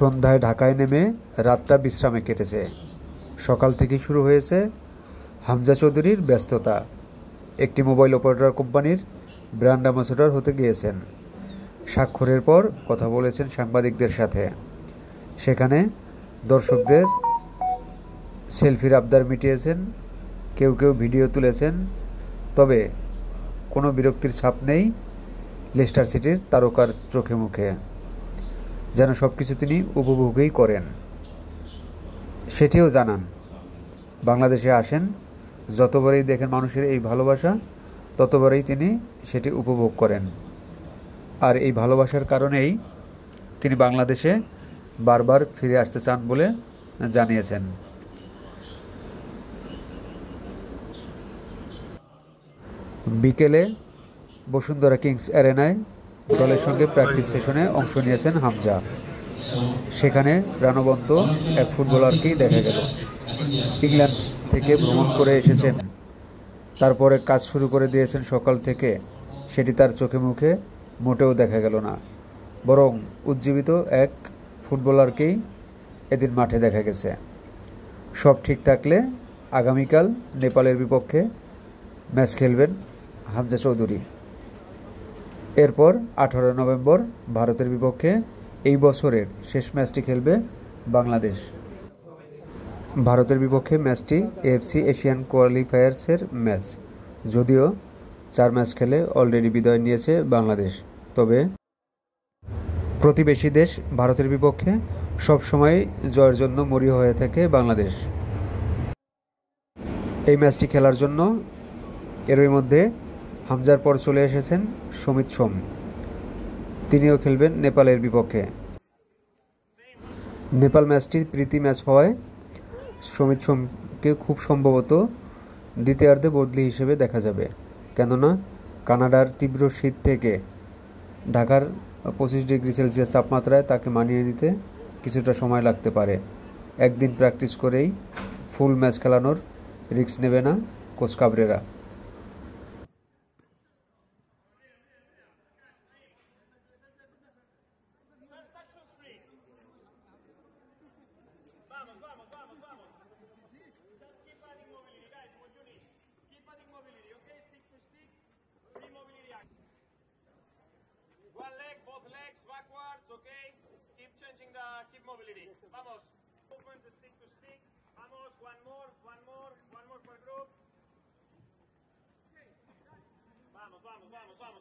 সন্ধ্যায় ঢাকায় নেমে রাতটা বিশ্রামে কেটেছে। সকাল থেকেই শুরু হয়েছে হামজা চৌধুরীর ব্যস্ততা। একটি মোবাইল অপারেটর কোম্পানির ব্র্যান্ড অ্যাম্বাসেডর হতে গিয়েছেন। স্বাক্ষরের পর কথা বলেছেন সাংবাদিকদের সাথে। সেখানে দর্শকদের সেলফির আবদার মিটিয়েছেন, কেউ কেউ ভিডিও তুলেছেন। তবে কোনো বিরক্তির ছাপ নেই লেস্টার সিটির তারকার চোখে মুখে, যেন সব কিছু তিনি উপভোগই করেন। সেটিও জানান, বাংলাদেশে আসেন, যতবারই দেখেন মানুষের এই ভালোবাসা, ততবারই তিনি সেটি উপভোগ করেন। আর এই ভালোবাসার কারণেই তিনি বাংলাদেশে বারবার ফিরে আসতে চান বলে জানিয়েছেন। বিকেলে বসুন্ধরা কিংস অ্যারেনায় দলের সঙ্গে প্র্যাকটিস সেশনে অংশ নিয়েছেন হামজা। সেখানে প্রাণবন্ত এক ফুটবলারকেই দেখা গেল। ইংল্যান্ড থেকে ভ্রমণ করে এসেছেন, তারপরে কাজ শুরু করে দিয়েছেন সকাল থেকে। সেটি তার চোখে মুখে মোটেও দেখা গেল না, বরং উজ্জীবিত এক ফুটবলারকেই এদিন মাঠে দেখা গেছে। সব ঠিক থাকলে আগামীকাল নেপালের বিপক্ষে ম্যাচ খেলবেন হামজা চৌধুরী। এরপর 18 নভেম্বর ভারতের বিপক্ষে এই বছরের শেষ ম্যাচটি খেলবে বাংলাদেশ। ভারতের বিপক্ষে ম্যাচটি এএফসি এশিয়ান কোয়ালিফায়ার্সের ম্যাচ। যদিও 4 ম্যাচ খেলে অলরেডি বিদায় নিয়েছে বাংলাদেশ, তবে প্রতিবেশী দেশ ভারতের বিপক্ষে সবসময় জয়ের জন্য মরিয়া হয়ে থাকে বাংলাদেশ। এই ম্যাচটি খেলার জন্য এরই মধ্যে হামজার পর চলে এসেছেন সমিত সোম। তিনিও খেলবেন নেপালের বিপক্ষে। নেপাল ম্যাচটি প্রীতি ম্যাচ হওয়ায় সমিত সোমকে খুব সম্ভবত দ্বিতীয়ার্ধে বদলি হিসেবে দেখা যাবে। কেননা কানাডার তীব্র শীত থেকে ঢাকার 25 ডিগ্রি সেলসিয়াস তাপমাত্রায় তাকে মানিয়ে নিতে কিছুটা সময় লাগতে পারে। একদিন প্র্যাকটিস করেই ফুল ম্যাচ খেলানোর রিস্ক নেবে না coach Cabrera. Vamos, vamos, vamos, vamos. Just keep adding mobility, guys, what you need. Keep adding mobility, okay? Stick to stick. Free mobility action. One leg, both legs, backwards, okay? Keep changing keep mobility. Vamos. Movements, stick to stick. Vamos, one more per group. Vamos, vamos, vamos, vamos.